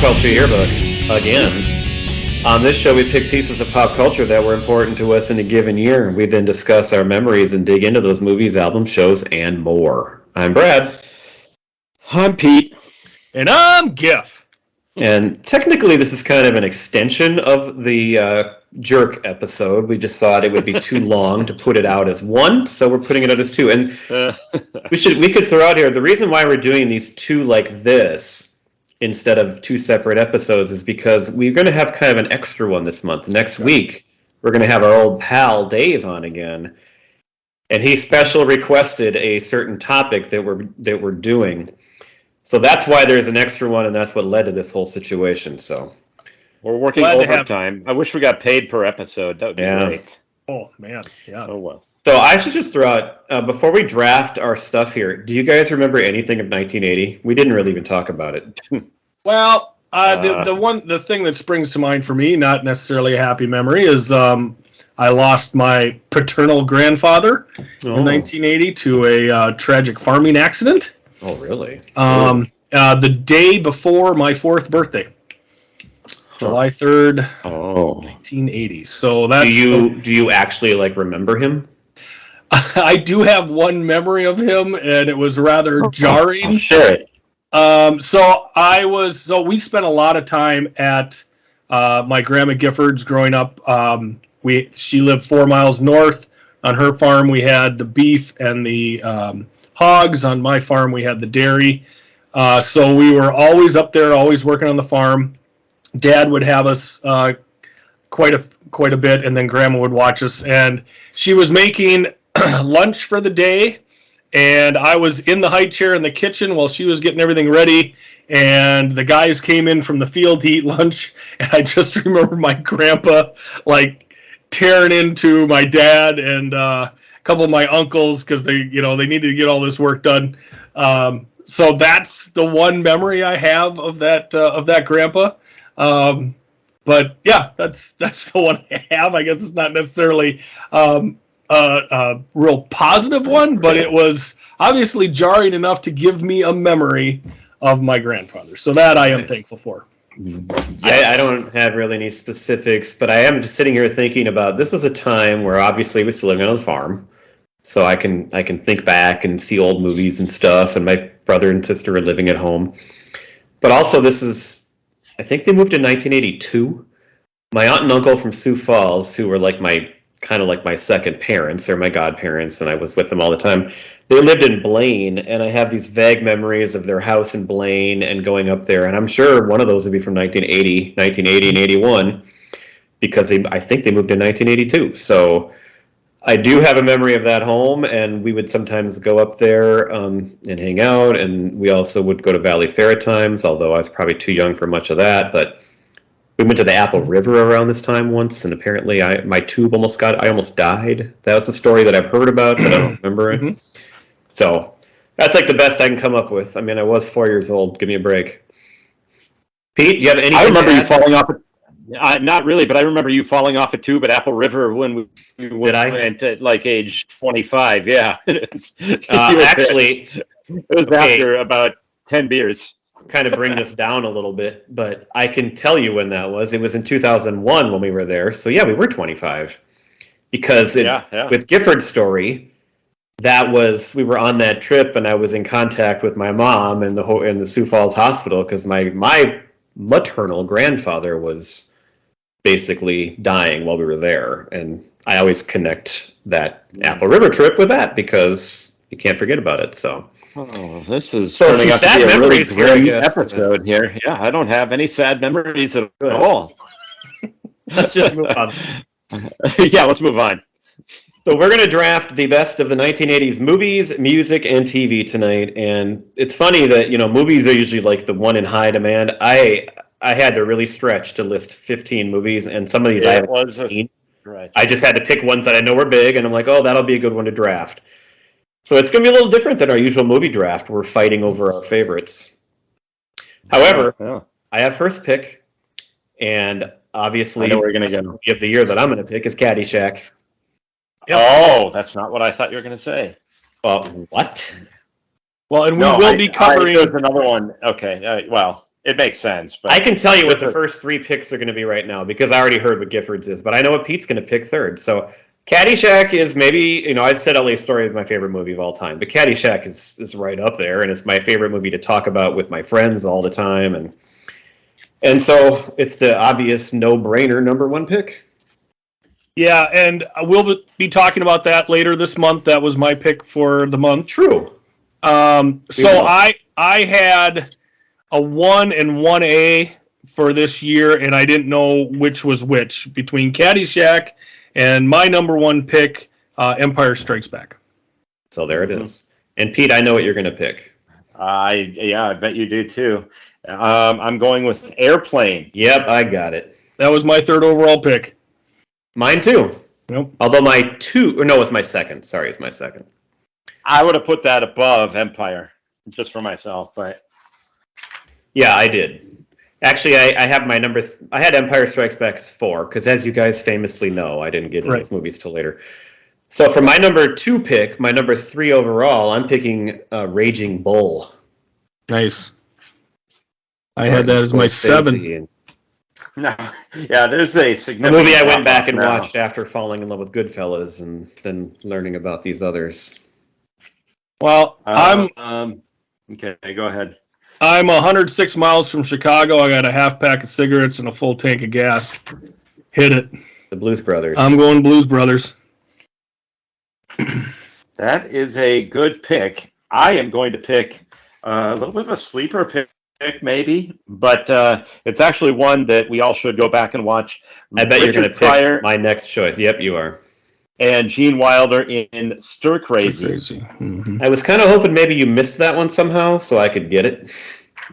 Culture Yearbook again. On this show, we pick pieces of pop culture that were important to us in a given year. We then discuss our memories and dig into those movies, albums, shows, and more. I'm Brad. I'm Pete. And I'm Giff. And technically, this is kind of an extension of the Jerk episode. We just thought it would be too long to put it out as one, so we're putting it out as two. And we could throw out here, the reason why we're doing these two like this instead of two separate episodes is because we're going to have kind of an extra one this month. Next week, we're going to have our old pal Dave on again. And he special requested a certain topic that we're doing. So that's why there's an extra one, and that's what led to this whole situation. So we're working overtime. I wish we got paid per episode. That would be great. Oh, man. Yeah. Oh, well. So I should just throw out, before we draft our stuff here, do you guys remember anything of 1980? We didn't really even talk about it. Well, the thing that springs to mind for me, not necessarily a happy memory, is I lost my paternal grandfather in 1980 to a tragic farming accident. Oh, really? The day before my 4th birthday. July 3rd, 1980. So that's do you actually remember him? I do have one memory of him, and it was rather jarring. Sure. So we spent a lot of time at my grandma Gifford's growing up. She lived 4 miles north. On her farm, we had the beef and the hogs. On my farm, we had the dairy. So we were always up there, always working on the farm. Dad would have us quite a bit, and then Grandma would watch us. And she was making lunch for the day, and I was in the high chair in the kitchen while she was getting everything ready. And the guys came in from the field to eat lunch, and I just remember my grandpa tearing into my dad and a couple of my uncles because they needed to get all this work done. So that's the one memory I have of that grandpa. But yeah, that's the one I have. I guess it's not necessarily a real positive one, but it was obviously jarring enough to give me a memory of my grandfather. So that I am thankful for. Yes. I don't have really any specifics, but I am just sitting here thinking about this is a time where obviously we're still living on the farm. So I can think back and see old movies and stuff, and my brother and sister are living at home. But also I think they moved in 1982. My aunt and uncle from Sioux Falls, who were my second parents, they're my godparents, and I was with them all the time. They lived in Blaine, and I have these vague memories of their house in Blaine and going up there. And I'm sure one of those would be from 1980 and 81, because I think they moved in 1982. So I do have a memory of that home, and we would sometimes go up there and hang out, and we also would go to Valley Fair at times, although I was probably too young for much of that. But we went to the Apple River around this time once, and apparently my tube I almost died. That was a story that I've heard about, but I don't remember it. Mm-hmm. So that's the best I can come up with. I mean, I was 4 years old. Give me a break. Pete, you have anything? I remember you falling off. Not really, but I remember you falling off a tube at Apple River when we went at age 25. Yeah, actually, it was after about 10 beers. Kind of bring this down a little bit, but I can tell you when that was. It was in 2001 when we were there. So yeah, we were 25. Because with Gifford's story, we were on that trip, and I was in contact with my mom in the Sioux Falls hospital because my maternal grandfather was basically dying while we were there, and I always connect that Apple River trip with that because you can't forget about it. So. Oh, this is turning out to be a really great episode here. Yeah, I don't have any sad memories at all. Let's just move on. Yeah, let's move on. So we're going to draft the best of the 1980s movies, music, and TV tonight. And it's funny that, movies are usually the one in high demand. I had to really stretch to list 15 movies, and some of these I haven't seen. Right. I just had to pick ones that I know were big, and I'm like, that'll be a good one to draft. So it's going to be a little different than our usual movie draft. We're fighting over our favorites. However, I have first pick, and obviously the movie of the year that I'm going to pick is Caddyshack. Yep. Oh, that's not what I thought you were going to say. What? Well, and we will be covering... There's another one. Okay, well... it makes sense. But I can tell you what the first three picks are going to be right now because I already heard what Giffords is, but I know what Pete's going to pick third. So Caddyshack is maybe, I've said LA Story is my favorite movie of all time, but Caddyshack is right up there, and it's my favorite movie to talk about with my friends all the time, and so it's the obvious no-brainer number one pick. Yeah, and we'll be talking about that later this month. That was my pick for the month. True. So I had a 1 and 1A for this year, and I didn't know which was which between Caddyshack and my number one pick, Empire Strikes Back. So there it is. And Pete, I know what you're going to pick. I bet you do too. I'm going with Airplane. Yep, I got it. That was my third overall pick. Mine too. Nope. Although it's my second. Sorry, it's my second. I would have put that above Empire, just for myself, but yeah, I did. Actually, I have my number. I had Empire Strikes Back as 4 because, as you guys famously know, I didn't get into those movies till later. So for my number 2 pick, my number 3 overall, I'm picking Raging Bull. Nice. I had that as my 7. No, yeah, there's a significant movie I went back and watched after falling in love with Goodfellas and then learning about these others. Well, okay, go ahead. I'm 106 miles from Chicago. I got a half pack of cigarettes and a full tank of gas. Hit it. The Blues Brothers. I'm going Blues Brothers. That is a good pick. I am going to pick a little bit of a sleeper pick, maybe, but it's actually one that we all should go back and watch. I bet you're going to pick my next choice. Yep, you are. And Gene Wilder in Stir Crazy. Mm-hmm. I was kind of hoping maybe you missed that one somehow so I could get it.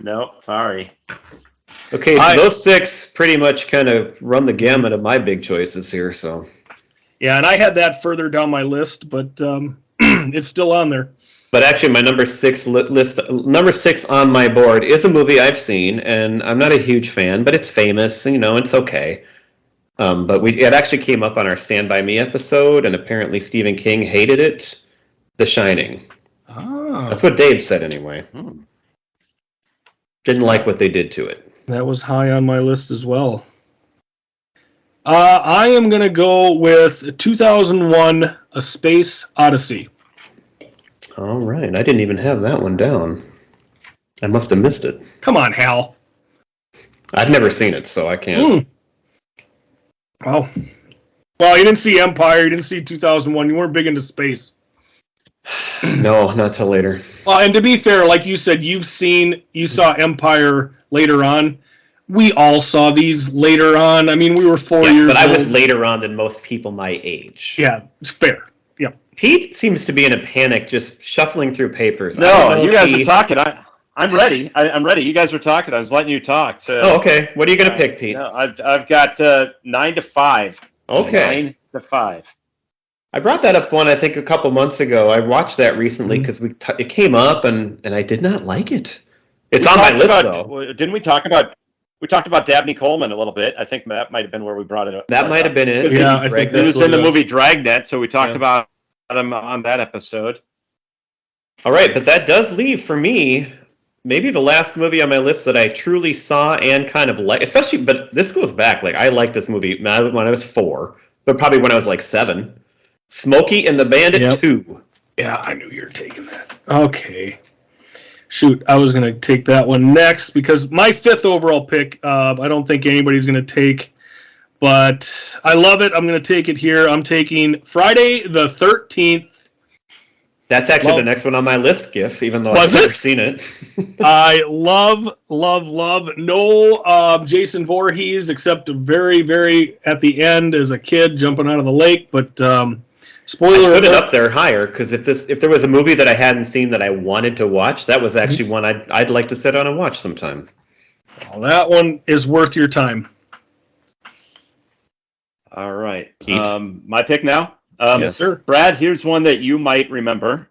No, sorry. Okay, so those 6 pretty much kind of run the gamut of my big choices here. So, yeah, and I had that further down my list, but it's still on there. But actually, my number 6 number 6 on my board is a movie I've seen, and I'm not a huge fan, but it's famous. It's okay. But it actually came up on our Stand By Me episode, and apparently Stephen King hated it. The Shining. Oh. That's what Dave said anyway. Didn't like what they did to it. That was high on my list as well. I am going to go with 2001: A Space Odyssey. All right. I didn't even have that one down. I must have missed it. Come on, Hal. I've never seen it, so I can't. Well, you didn't see Empire. You didn't see 2001. You weren't big into space. No, not till later. Well, and to be fair, like you said, you saw Empire later on. We all saw these later on. I mean, we were 4 years old. But I was later on than most people my age. Yeah, it's fair. Yeah. Pete seems to be in a panic, just shuffling through papers. No, you guys are talking. I'm ready. I'm ready. You guys were talking. I was letting you talk. So. Oh, okay. What are you going to pick, Pete? No, I've got 9 to 5. Okay. 9 to 5. I brought that up I think a couple months ago. I watched that recently because it came up and I did not like it. It's on my list though. Didn't we talk about? We talked about Dabney Coleman a little bit. I think that might have been where we brought it up. That might have been it. Yeah, I think he was in the movie Dragnet, so we talked about him on that episode. All right, but that does leave for me maybe the last movie on my list that I truly saw and kind of like, especially, but this goes back. Like, I liked this movie when I was 4, but probably when I was like 7. Smokey and the Bandit 2. Yeah, I knew you were taking that. Okay. Shoot, I was going to take that one next because my 5th overall pick, I don't think anybody's going to take, but I love it. I'm going to take it here. I'm taking Friday the 13th. That's actually the next one on my list, GIF, even though I've never seen it. I love no Jason Voorhees, except very, very at the end as a kid jumping out of the lake. But spoiler, I put it up there higher because if there was a movie that I hadn't seen that I wanted to watch, that was actually one I'd like to sit down and watch sometime. Well, that one is worth your time. All right, Pete? My pick now. Yes, sir. Brad, here's one that you might remember.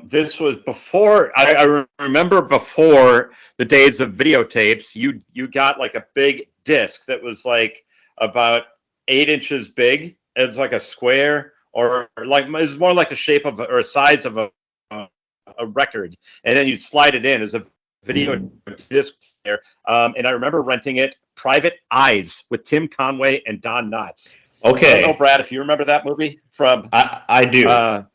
This was before, I remember before the days of videotapes, you got like a big disc that was like about 8 inches big. It was like a square or like, it was more like the shape of or size of a record. And then you'd slide it in as a video disc and I remember renting it. Private Eyes with Tim Conway and Don Knotts. I don't know, Okay, Brad, if you remember that movie from. I do.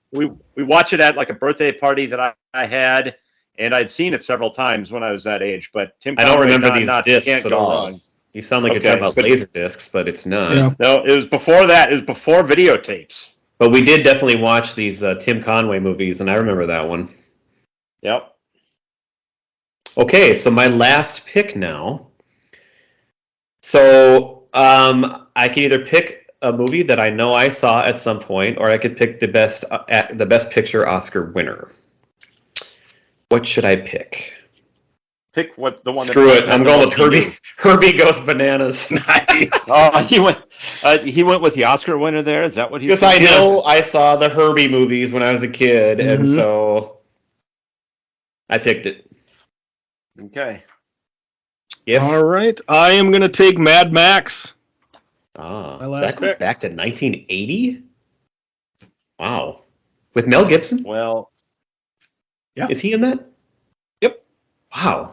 We watched it at like a birthday party that I had, and I'd seen it several times when I was that age. But Tim I Conway don't and remember Don these Knotts discs can't at go all. wrong. You sound like Okay, you're talking about but- laser discs, but it's not. Yeah. No, it was before that. It was before videotapes. But we did definitely watch these Tim Conway movies, and I remember that one. Yep. Okay, so my last pick now. So I can either pick a movie that I know I saw at some point, or I could pick the best picture Oscar winner. What should I pick? Pick what the one. Screw that it. I'm going with Herbie. Herbie Goes Bananas. Nice. Oh, he went with the Oscar winner there. Is that what he? Because I know I saw the Herbie movies when I was a kid, and Mhm. so I picked it. Okay. If All right. I am going to take Mad Max. My last that goes pick. back to 1980. Wow, with Mel Gibson. Well, Is he in that? Yep. Wow.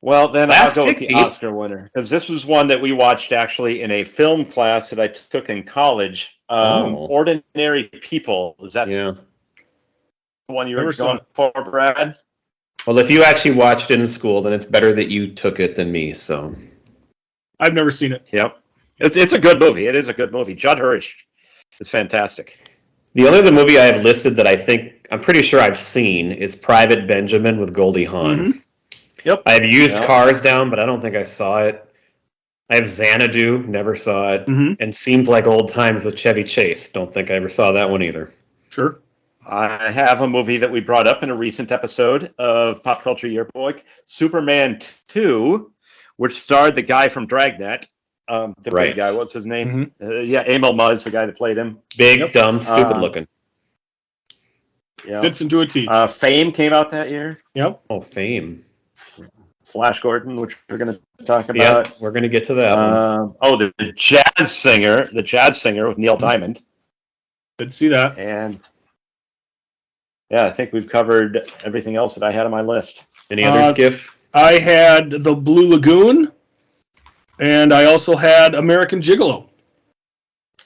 well, then Last I'll go with pick, the Pete. Oscar winner because this was one that we watched actually in a film class that I took in college. Oh. Ordinary People. Is that Yeah. the one you Never were saw going for, Brad? Well, if you actually watched it in school, then it's better that you took it than me. So I've never seen it. Yep. It's a good movie. It is a good movie. Judd Hirsch is fantastic. the only other movie I have listed that I'm pretty sure I've seen is Private Benjamin with Goldie Hawn. Mhm. Yep. I have used Yep. Cars Down, but I don't think I saw it. I have Xanadu, never saw it, Mhm. and Seemed Like Old Times with Chevy Chase. Don't think I ever saw that one either. Sure. I have a movie that we brought up in a recent episode of Pop Culture Yearbook, Superman 2, which starred the guy from Dragnet. The Right. big guy, what's his name? Emil Muzz, the guy that played him. Big, dumb, stupid Uh, looking. Yeah. Fits into a T. Fame came out that year. Yep. Oh, Fame. Flash Gordon, which we're going to talk Yeah, about. we're gonna get to that one. The jazz singer with Neil Diamond. Did see that. And yeah, I think we've covered everything else that I had on my list. Any other skiff? I had The Blue Lagoon, and I also had American Gigolo,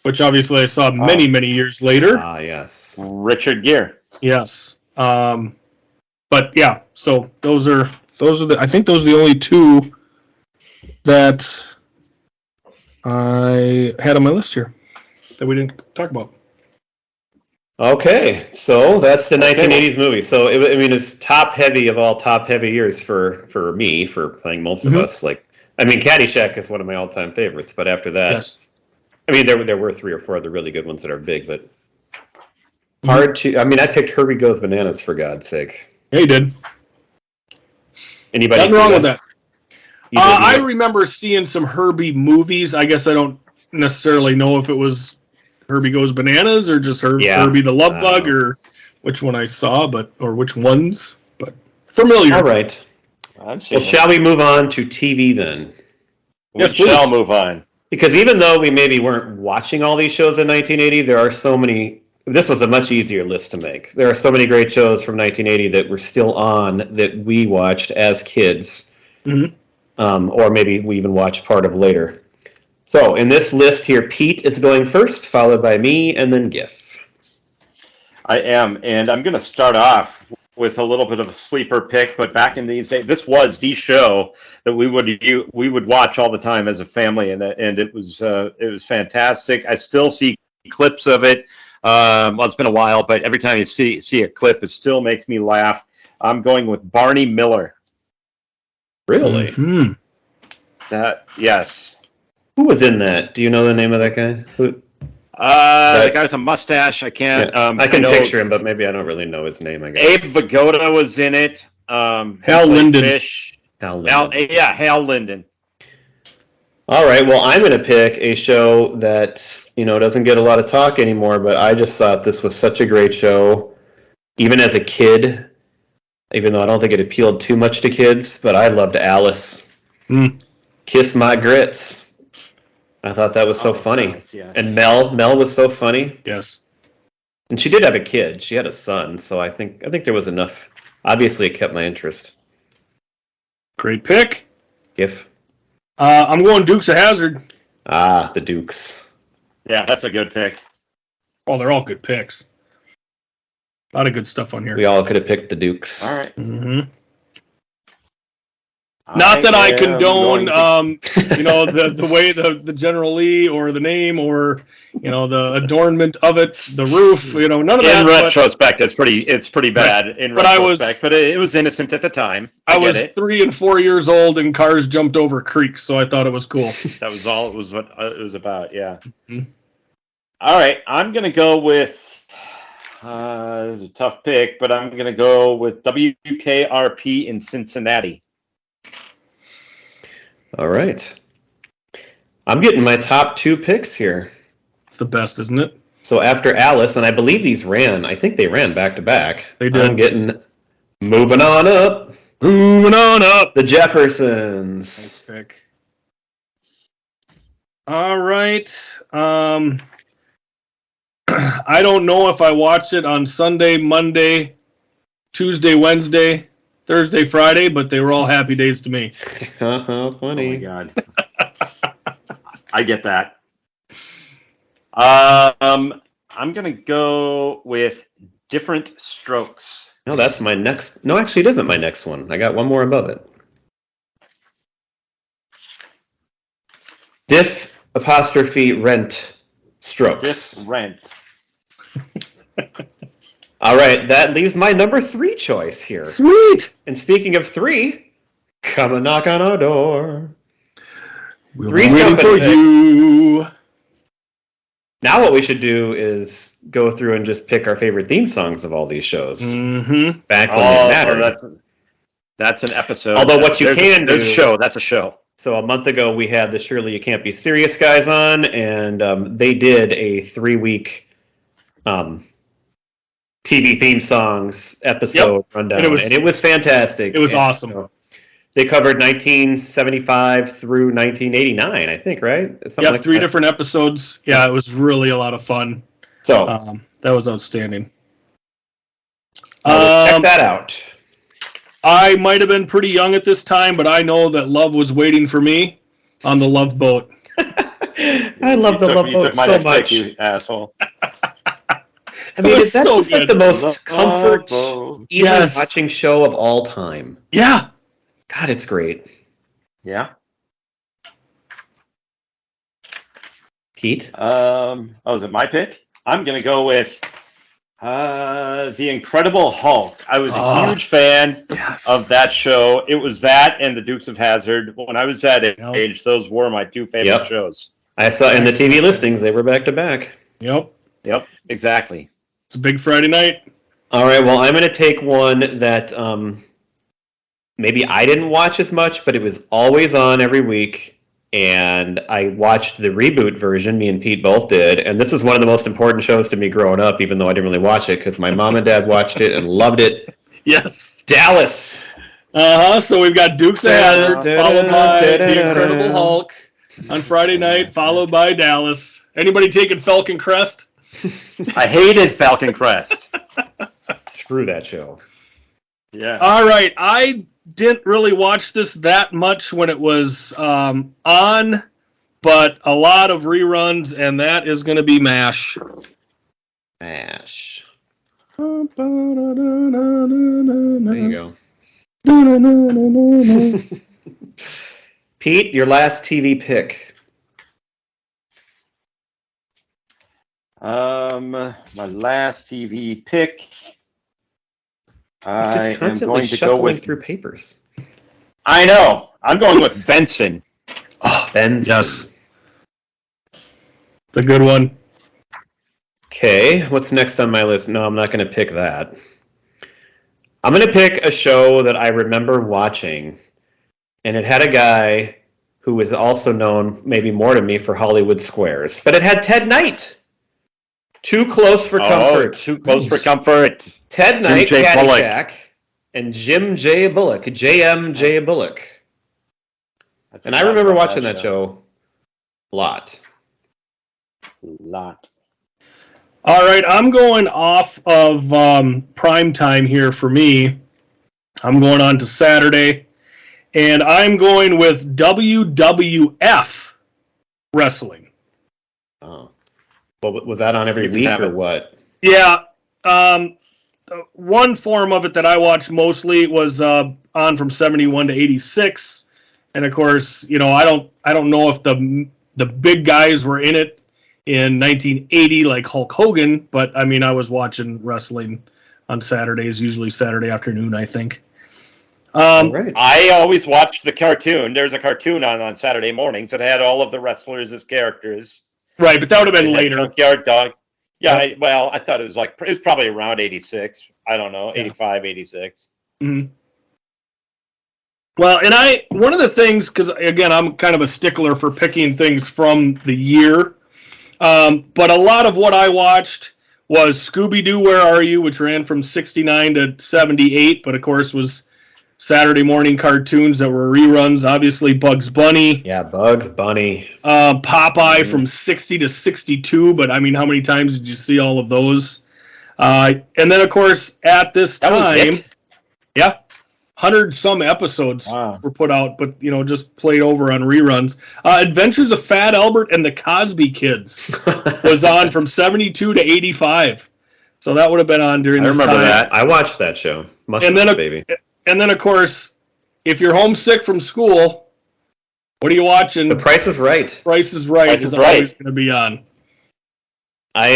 which obviously I saw many, many years later. Ah, yes. Richard Gere. Yes. But yeah, so those are I think those are the only two that I had on my list here that we didn't talk about. Okay, so that's the 1980s movie. So it's top heavy of all top heavy years for me, for playing most of Mhm. us. Caddyshack is one of my all-time favorites. But after that, Yes. there were 3 or 4 other really good ones that are big, but hard to. I picked Herbie Goes Bananas for God's sake. Yeah, you did. Anybody? Nothing see wrong with that? that. You didn't, I right? remember seeing some Herbie movies. I guess I don't necessarily know if it was Herbie Goes Bananas or just Yeah. Herbie the Love Bug or which one I saw, or which ones, but familiar. All right. I've seen Well, shall we move on to TV then? we Yes, shall please. move on. Because even though we maybe weren't watching all these shows in 1980, there are so many. This was a much easier list to make. There are so many great shows from 1980 that were still on that we watched as kids, Mhm. or maybe we even watched part of later. So in this list here, Pete is going first, followed by me, and then GIF. I am, and I'm going to start off with a little bit of a sleeper pick. But back in these days, this was the show that we would watch all the time as a family, and it was fantastic. I still see clips of it. Well, it's been a while, but every time you see a clip, it still makes me laugh. I'm going with Barney Miller. Really? Mhm. Yes. Who was in that? Do you know the name of that guy? Who? The guy with a mustache. I can't. Yeah, I can know picture him, but maybe I don't really know his name. I guess. Abe Vigoda was in it. Hal he played Linden. Fish. Hal Linden. Hal Linden. All right, well, I'm going to pick a show that, doesn't get a lot of talk anymore, but I just thought this was such a great show, even as a kid, even though I don't think it appealed too much to kids, but I loved Alice. Mm. Kiss My Grits. I thought that was so funny. Yes. And Mel was so funny. Yes. And she did have a kid. She had a son, so I think there was enough. Obviously, it kept my interest. Great pick. Gif. I'm going Dukes of Hazzard. Ah, the Dukes. Yeah, that's a good pick. Oh, they're all good picks. A lot of good stuff on here. We all could have picked the Dukes. All right. Mm-hmm. Not that I condone, the way the General Lee or the name or, the adornment of it, the roof, none of that. In retrospect, it's pretty bad. In but retrospect, but it was innocent at the time. I was 3 and 4 years old, and cars jumped over creeks, so I thought it was cool. That was all it was. What it was about. Yeah. Mm-hmm. All right, I'm gonna go with. This is a tough pick, but I'm gonna go with WKRP in Cincinnati. All right. I'm getting my top 2 picks here. It's the best, isn't it? So after Alice, and I believe I think they ran back to back. They did. I'm getting moving on up. Moving on up. The Jeffersons. Nice pick. All right. I don't know if I watched it on Sunday, Monday, Tuesday, Wednesday, Thursday, Friday, but they were all happy days to me. Funny. Oh my god. I get that. I'm gonna go with Different Strokes. No, that's my next. No, actually, it isn't my next one. I got one more above it. Rent Strokes. Different. All right, that leaves my number 3 choice here. Sweet. And speaking of 3, come and knock on our door. We'll Three's be waiting for company. you. Now what we should do is go through and just pick our favorite theme songs of all these shows. Mm-hmm. Back when they mattered. That's an episode. Although what you can do... There's a show. That's a show. So a month ago, we had the Surely You Can't Be Serious guys on, and they did a 3-week TV theme songs episode rundown, and it was fantastic. It was awesome. So they covered 1975 through 1989, I think, right? Something like 3 different episodes. Yeah, it was really a lot of fun. So that was outstanding. Check that out. I might have been pretty young at this time, but I know that love was waiting for me on the Love Boat. I love the Love Boat so much. You asshole. I mean, is that so just like the most comfort, easy watching show of all time? Yeah. God, it's great. Yeah. Pete? Is it my pick? I'm going to go with The Incredible Hulk. I was a huge fan of that show. It was that and The Dukes of Hazzard. When I was that age, those were my 2 favorite shows. I saw in the TV listings, they were back to back. Yep, exactly. It's a big Friday night. All right, well, I'm going to take one that maybe I didn't watch as much, but it was always on every week. And I watched the reboot version, me and Pete both did. And this is one of the most important shows to me growing up, even though I didn't really watch it, because my mom and dad watched it and loved it. Yes. Dallas. So we've got Dukes of Hazzard, followed by The Incredible Hulk on Friday night, followed by Dallas. Anybody taking Falcon Crest? I hated Falcon Crest. Screw that show. Yeah. All right. I didn't really watch this that much when it was on, but a lot of reruns, and that is going to be MASH. MASH. There you go. Pete, your last TV pick. My last TV pick. He's just constantly shuffling through papers. I know. I'm going with Benson. Oh, Benson. Yes. It's a good one. Okay, what's next on my list? No, I'm not going to pick that. I'm going to pick a show that I remember watching, and it had a guy who was also known, maybe more to me, for Hollywood Squares. But it had Ted Knight. Too Close for Comfort. Too Close for Comfort. Ted Knight, Caddyshack, and Jim J. Bullock. J.M. J. Bullock. And I remember watching that show a lot. All right, I'm going off of prime time here for me. I'm going on to Saturday, And I'm going with WWF wrestling. Oh. Well, was that on every You can week have or it. what? Yeah. One form of it that I watched mostly was on from 71 to 86. And of course, I don't know if the big guys were in it in 1980 like Hulk Hogan, but I mean I was watching wrestling on Saturdays, usually Saturday afternoon, I think. All right. I always watched the cartoon. There's a cartoon on Saturday mornings that had all of the wrestlers as characters. Right, but that would have been It had later. Junkyard Dog. Yeah, Yep. I thought it was probably around 86. I don't know, 85, 86. Mhm. Well, and one of the things, because again, I'm kind of a stickler for picking things from the year, but a lot of what I watched was Scooby-Doo, Where Are You?, which ran from 69 to 78, but of course was Saturday morning cartoons that were reruns. Obviously, Bugs Bunny, Yeah, Bugs Bunny. Popeye from 60 to 62, but I mean, how many times did you see all of those? And then, of course, at this That was time, it? yeah, 100 some episodes Wow. were put out, but just played over on reruns. Adventures of Fat Albert and the Cosby Kids was on from 72 to 85. So that would have been on during I this remember time. that. I watched that show. Mushroom And then Baby. And then, of course, if you're homesick from school, what are you watching? The Price is Right. Price is Right Price is is Right. always going to be on. I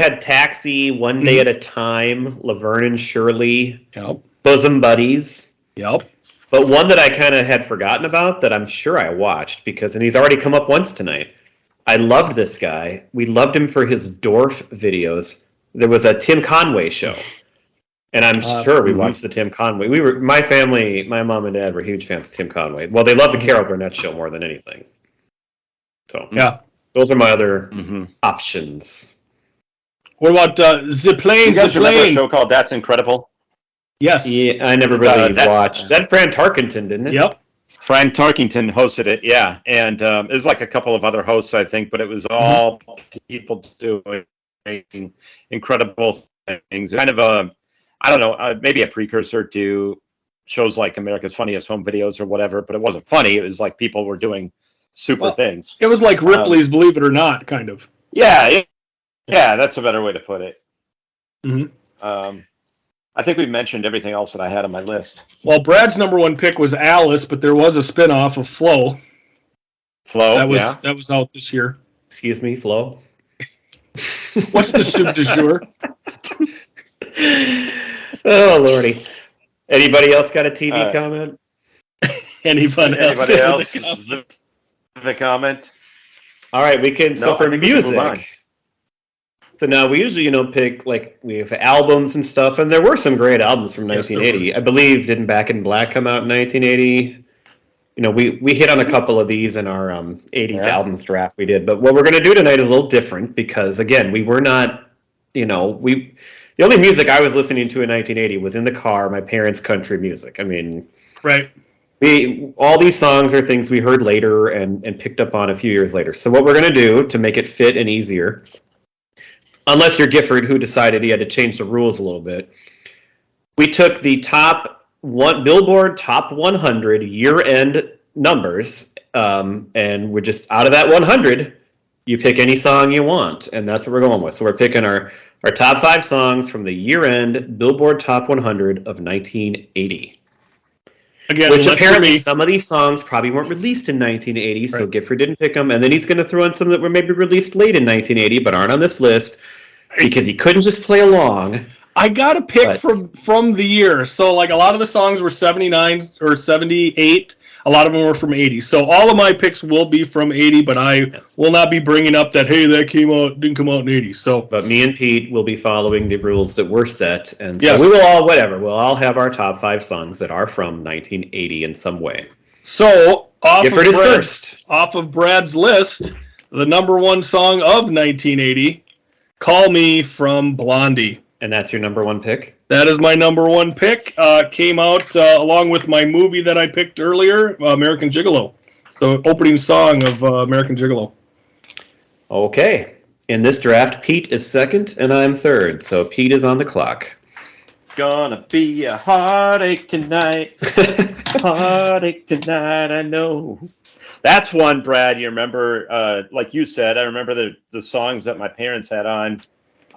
had Taxi, One Day at a Time, Laverne and Shirley, Yep. Bosom Buddies. Yep. But one that I kind of had forgotten about that I'm sure I watched and he's already come up once tonight. I loved this guy. We loved him for his Dorf videos. There was a Tim Conway show. And I'm sure we watched the Tim Conway. My family, my mom and dad were huge fans of Tim Conway. Well, they love the Carol Burnett show more than anything. So Yeah. those are my other Mm-hmm. options. What about Ziplane? You guys remember a Ziplane? show called That's Incredible? Yes. Yeah, I never really that- watched. That Fran Tarkenton, didn't it? Yep. Frank Tarkington hosted it, yeah, and it was like a couple of other hosts, I think, but it was all people doing incredible things. Kind of a, I don't know, maybe a precursor to shows like America's Funniest Home Videos or whatever, but it wasn't funny. It was like people were doing super things. It was like Ripley's Believe It or Not, kind of. Yeah, that's a better way to put it. Mhm. I think we mentioned everything else that I had on my list. Well, Brad's number one pick was Alice, but there was a spinoff of Flo Flo, that was yeah. that was out this year. Excuse me, Flo. What's the soup du jour? Oh, Lordy. Anybody else got a TV comment? Anybody else? Anybody else? The comment? All right, we can. So No, for I think we can move on. music. So now we usually, pick we have albums and stuff, and there were some great albums from Yes, there 1980. I believe didn't Back in Black come out in 1980? We hit on a couple of these in our 80s albums draft we did, but what we're going to do tonight is a little different because again, we were not, the only music I was listening to in 1980 was in the car, my parents' country music. I mean, Right. all these songs are things we heard later and picked up on a few years later. So what we're going to do to make it fit and easier, unless you're Gifford, who decided he had to change the rules a little bit, we took the Billboard Top 100 year-end numbers, and we're just out of that 100, you pick any song you want, and that's what we're going with. So we're picking our top 5 songs from the year-end Billboard Top 100 of 1980. Again, Which unless apparently you're me- some of these songs probably weren't released in 1980, so Gifford didn't pick them. And then he's going to throw in some that were maybe released late in 1980 but aren't on this list because he couldn't just play along. I got to pick from the year. So like a lot of the songs were 79 or 78. A lot of them were from 80. So all of my picks will be from 80, but I will not be bringing up that, hey, that didn't come out in 80. So, but me and Pete will be following the rules that were set. And so Yes. we will we'll all have our top 5 songs that are from 1980 in some way. So Gifford is first. off of Brad's list, the number one song of 1980, Call Me from Blondie. And that's your number one pick? That is my number one pick. Came out along with my movie that I picked earlier, American Gigolo. The opening song of American Gigolo. Okay. In this draft, Pete is second and I'm third. So Pete is on the clock. gonna be a heartache tonight. Heartache tonight, I know. That's one, Brad. You remember, like you said, I remember the songs that my parents had on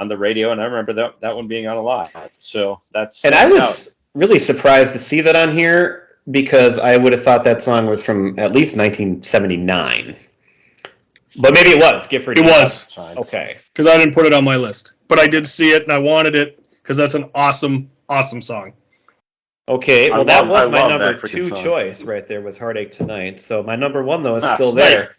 the radio, and I remember that one being on a lot. So that's. And I was really surprised to see that on here because I would have thought that song was from at least 1979. But maybe it was Gifford. It was. Okay. Because I didn't put it on my list. But I did see it, and I wanted it because that's an awesome, awesome song. Okay, well, that was my number that 2 song. choice right there was Heartache Tonight. So my number 1, though, is Ah, still sweet. there.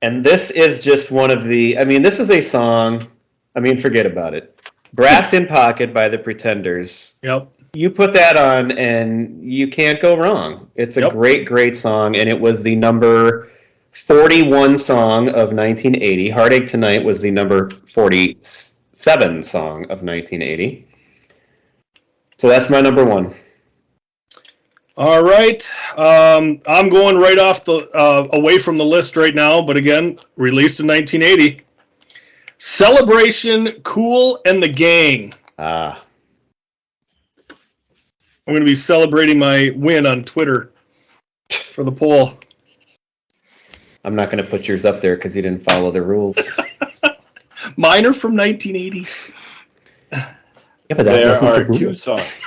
And this is just one of the... I mean, this is a song... I mean, forget about it. Brass in Pocket by the Pretenders. Yep. You put that on, and you can't go wrong. It's a great, great song, and it was the number 41 song of 1980. Heartache Tonight was the number 47 song of 1980. So that's my number 1. All right. I'm going right off the away from the list right now, but again, released in 1980. Celebration, Kool and the Gang. Ah. I'm going to be celebrating my win on Twitter for the poll. I'm not going to put yours up there because you didn't follow the rules. Mine are from 1980. Yeah, but that There wasn't are the two rules. songs.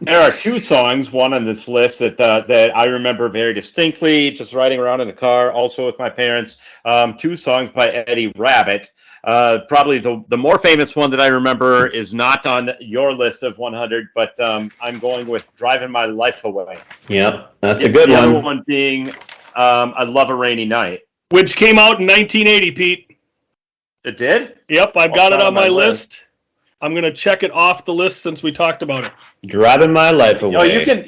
There are 2 songs, one on this list that I remember very distinctly, just riding around in the car, also with my parents. 2 songs by Eddie Rabbitt. Probably the more famous one that I remember is not on your list of 100, but I'm going with "Driving My Life Away." Yep, that's a good The other one. one being "I Love a Rainy Night." Which came out in 1980, Pete. It did? Yep, I've got It's it not on my list. list. I'm going to check it off the list since we talked about it. Driving My Life Away. No, you can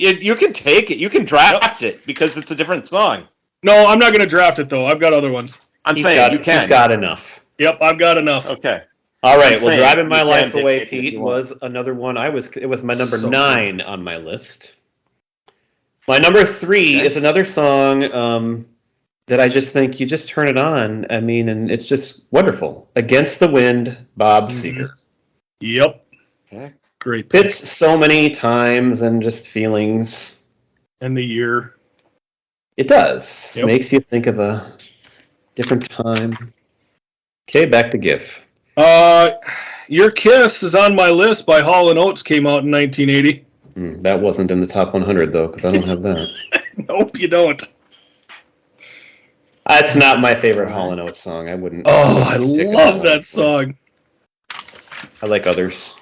take it. You can draft it because it's a different song. No, I'm not going to draft it, though. I've got other ones. I'm He's saying got, you can. He's got enough. Yep, I've got enough. Okay. All right. I'm Well, saying Driving My you Life can Away, dictate if Pete, you want. was another one. It was my number So 9 on my list. My number 3 Okay. is another song that I just think you just turn it on. I mean, and it's just wonderful. Against the Wind, Bob Seger. Yep. Okay. Great pick. Fits so many times and just feelings. And the year. It does. Yep. Makes you think of a different time. Okay, back to GIF. Your Kiss is on my list by Hall & Oates, came out in 1980. That wasn't in the top 100, though, because I don't have that. Nope, you don't. That's not my favorite Hall & Oates song. I wouldn't. Oh, I pick love one. that song. I like others.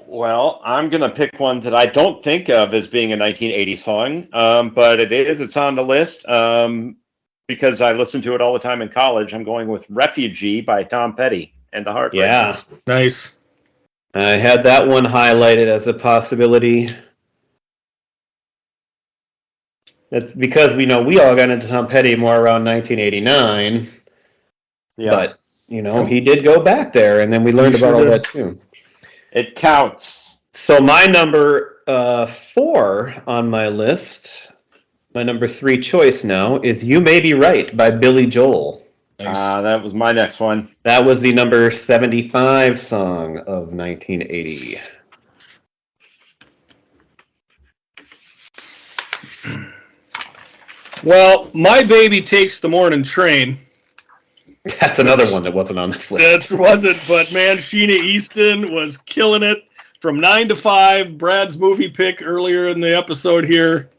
Well, I'm going to pick one that I don't think of as being a 1980 song, but it is. It's on the list because I listened to it all the time in college. I'm going with Refugee by Tom Petty and the Heartbreakers. Yeah. Nice. I had that one highlighted as a possibility. That's because we all got into Tom Petty more around 1989. Yeah. But, he did go back there, and then we learned He sure about all did. that, too. It counts. So my number 4 on my list, my number 3 choice now, is You May Be Right by Billy Joel. Nice. That was my next one. That was the number 75 song of 1980. Well, My Baby Takes the Morning Train. That's another one that wasn't on this list. That wasn't, but man, Sheena Easton was killing it from 9 to 5. Brad's movie pick earlier in the episode here.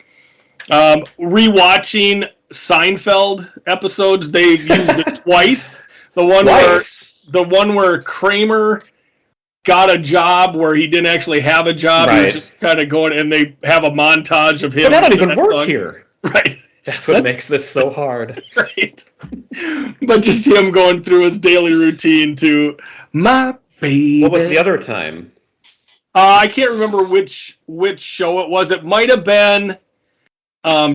Rewatching Seinfeld episodes, they used it twice. The one where Kramer got a job where he didn't actually have a job. He Right. was just kind of going, and they have a montage of him. But that don't doing even work song. here. Right. That's what makes this so hard. Right. But just him going through his daily routine to My Baby. What was the other time? I can't remember which show it was. It might have been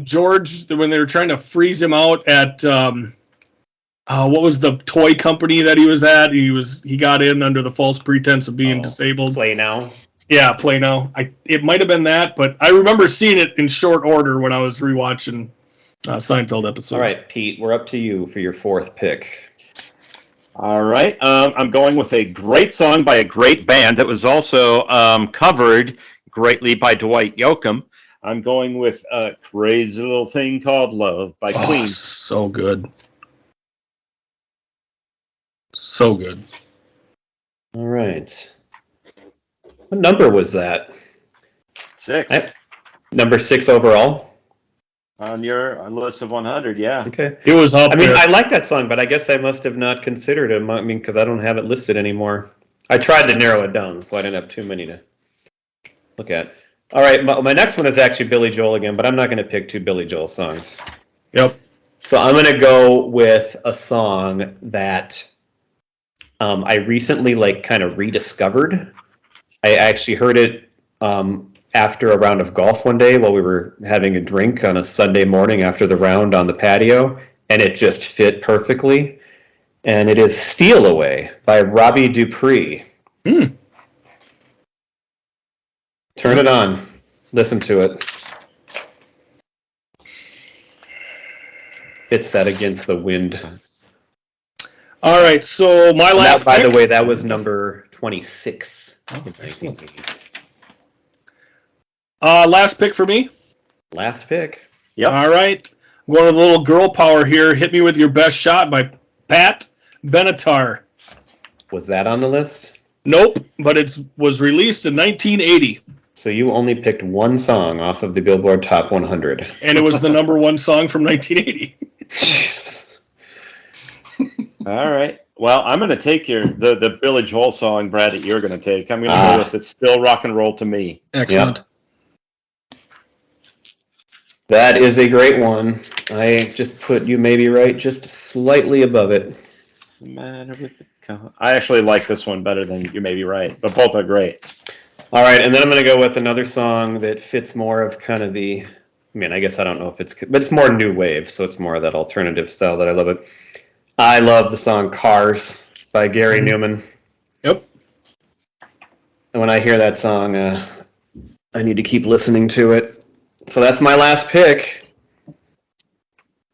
George when they were trying to freeze him out at what was the toy company that he was at? He got in under the false pretense of being disabled. Play Now. Yeah, Play Now. It might have been that, but I remember seeing it in short order when I was rewatching Seinfeld episodes. All right, Pete, we're up to you for your 4th pick. All right. I'm going with a great song by a great band that was also covered greatly by Dwight Yoakam. I'm going with Crazy Little Thing Called Love by Queen. So good. So good. All right. What number was that? 6. Number 6 overall? On your list of 100, yeah. Okay. It was up I mean, there. I like that song, but I guess I must have not considered it. I mean, because I don't have it listed anymore. I tried to narrow it down, so I didn't have too many to look at. All right, my next one is actually Billy Joel again, but I'm not going to pick 2 Billy Joel songs. Yep. So I'm going to go with a song that I recently kind of rediscovered. I actually heard it after a round of golf one day while we were having a drink on a Sunday morning after the round on the patio, and it just fit perfectly. And it is Steal Away by Robbie Dupree. Turn it on. Listen to it. It's that Against the Wind. All right, so my last By the pick- way, that was number 26. last pick for me. Last pick. Yep. All right. I'm going with a little girl power here. Hit Me With Your Best Shot by Pat Benatar. Was that on the list? Nope, but it was released in 1980, So you only picked one song off of the Billboard Top 100. and it was the number 1 song from 1980. Jesus. All right. Well, I'm going to take the Billy Joel song, Brad, that you're going to take. I'm going to go with It's Still Rock and Roll to Me. Excellent. Yep. That is a great one. I just put You May Be Right just slightly above it. What's the matter with the I actually like this one better than You May Be Right, but both are great. All right, and then I'm going to go with another song that fits more of kind of the, I mean, I guess I don't know if it's, but it's more new wave, so it's more of that alternative style that I love it. I love the song Cars by Gary Newman. Yep. And when I hear that song, I need to keep listening to it. So that's my last pick.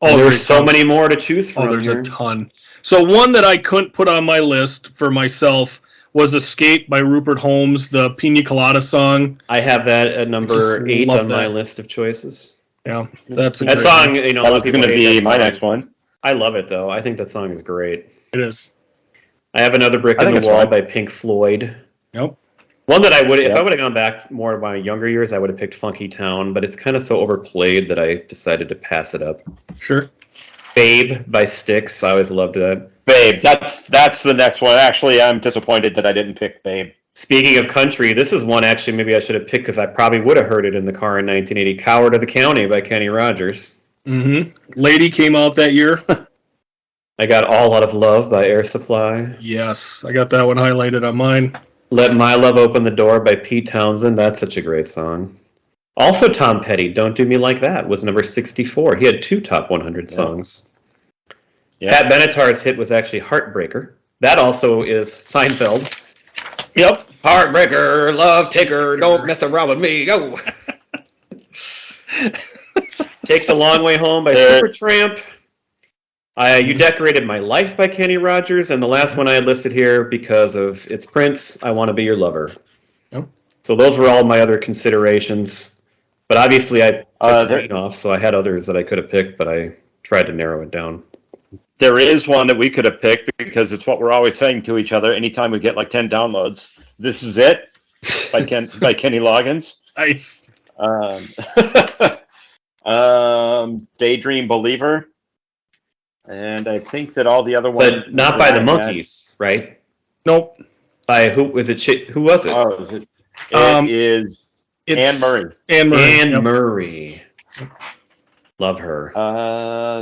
Oh, There's so many more to choose from. Oh, there's here. a ton. So one that I couldn't put on my list for myself was Escape by Rupert Holmes, the Pina Colada song. I have that at number Just 8 love on my that. list of choices. Yeah, that's a That great song, one. you know, a That lot was of people going to hate be that my song. next one. I love it though. I think that song is great. It is. I have Another Brick I in think the it's Wall fine. by Pink Floyd. Yep. One that I would, if Yep. I would have gone back more to my younger years, I would have picked Funky Town, but it's kind of so overplayed that I decided to pass it up. Sure. Babe by Styx. I always loved that. Babe, that's the next one. Actually, I'm disappointed that I didn't pick Babe. Speaking of country, this is one actually maybe I should have picked because I probably would have heard it in the car in 1980. Coward of the County by Kenny Rogers. Mm-hmm. Lady came out that year. I got All Out of Love by Air Supply. Yes, I got that one highlighted on mine. Let My Love Open the Door by Pete Townsend. That's such a great song. Also, Tom Petty, Don't Do Me Like That was number 64. He had 2 top 100 songs. Yeah. Pat Benatar's hit was actually Heartbreaker. That also is Seinfeld. Yep. Heartbreaker, love taker, don't mess around with me. Go. Take the Long Way Home by Supertramp. You Decorated My Life by Kenny Rogers. And the last one I had listed here because of its Prince, I Want to Be Your Lover. Yep. So those were all my other considerations. But obviously I took Queen off, so I had others that I could have picked, but I tried to narrow it down. There is one that we could have picked because it's what we're always saying to each other anytime we get like 10 downloads. This Is It by Kenny Loggins. Nice. Daydream Believer. And I think that all the other ones. But not by the Monkees, right? Nope. By who was it? Who was it? Oh, is it? Um, It is Anne Murray. Anne Murray. Anne Yep. Murray. Love her.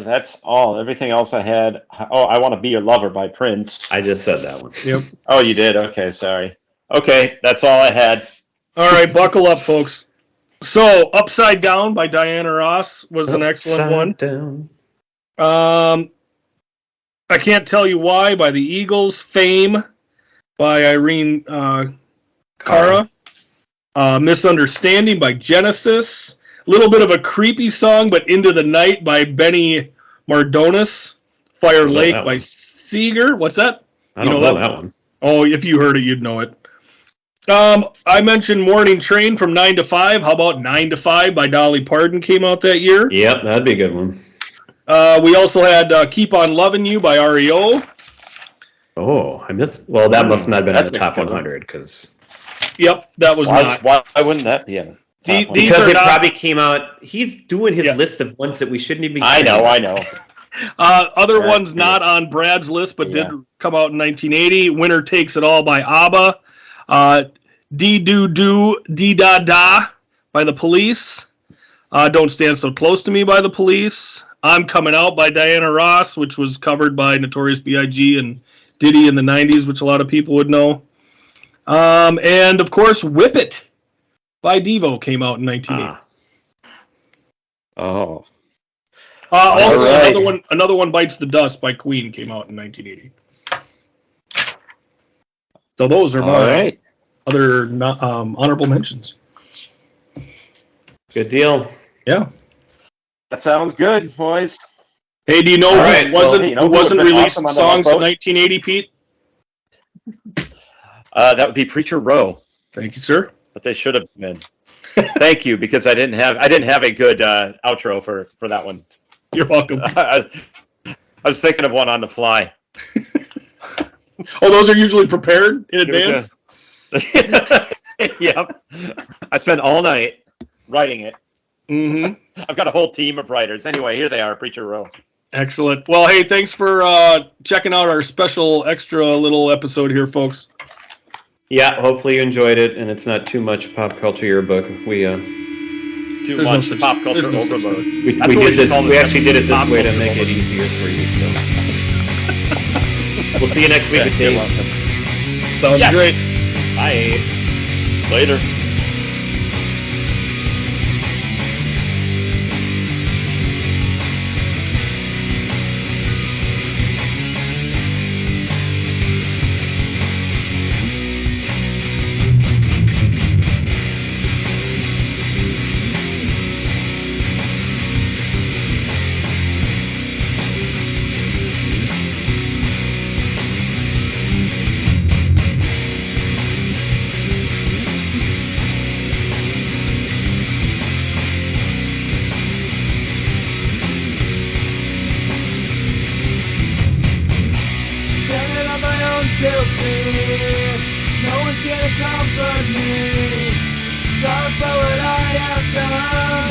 That's all. Everything else I had. Oh, I Want to Be Your Lover by Prince. I just said that one. Yep. Oh, you did? Okay, sorry. Okay, that's all I had. All right, buckle up, folks. So, Upside Down by Diana Ross was an excellent one. Down. I Can't Tell You Why by the Eagles. Fame by Irene Cara. Misunderstanding by Genesis. A little bit of a creepy song, but Into the Night by Benny Mardones. Fire love Lake that by one. Seeger. What's that? I don't know that one. Oh, if you heard it, you'd know it. I mentioned Morning Train from 9 to 5. How about 9 to 5 by Dolly Parton came out that year? Yep, that'd be a good one. We also had Keep on Loving You by REO. Oh, I missed. Well, that must not have been in That's the a top good one. 100 because Yep, that was not. Why wouldn't that be in it? These because are it not- probably came out. He's doing his Yeah. list of ones that we shouldn't even. I know. Other Yeah, ones yeah. not on Brad's list, but Yeah. did come out in 1980. Winner Takes It All by ABBA. Dee Doo Doo Dee Da Da by The Police. Don't Stand So Close to Me by The Police. I'm Coming Out by Diana Ross, which was covered by Notorious B.I.G. and Diddy in the 90s, which a lot of people would know. And, of course, Whip It by Devo came out in 1980. Oh. Also, All right. another one Bites the Dust by Queen came out in 1980. So those are All my right. other honorable mentions. Good deal. Yeah. That sounds good, boys. Hey, do you know All who right, wasn't well, who wasn't who would've been releasing awesome on the songs in vote? 1980, Pete? That would be Preacher Row, Thank you, sir. but they should have been. Thank you, because I didn't have a good outro for that one. You're welcome. I was thinking of one on the fly. Oh, those are usually prepared in advance? Yep. I spent all night writing it. Mm-hmm. I've got a whole team of writers. Anyway, here they are, Preacher Row. Excellent. Well, hey, thanks for checking out our special extra little episode here, folks. Yeah, hopefully you enjoyed it, and it's not too much pop culture yearbook. We Too There's no much such- pop culture there's no such overload. we That's did what we this. call We this actually did it this pop way to culture make it overload. easier for you. So we'll see you next week with You're Dave. welcome. Sounds Yes. great. Bye. Later. Standing on my own two feet, no one's here to comfort me. Sorry for what I have done.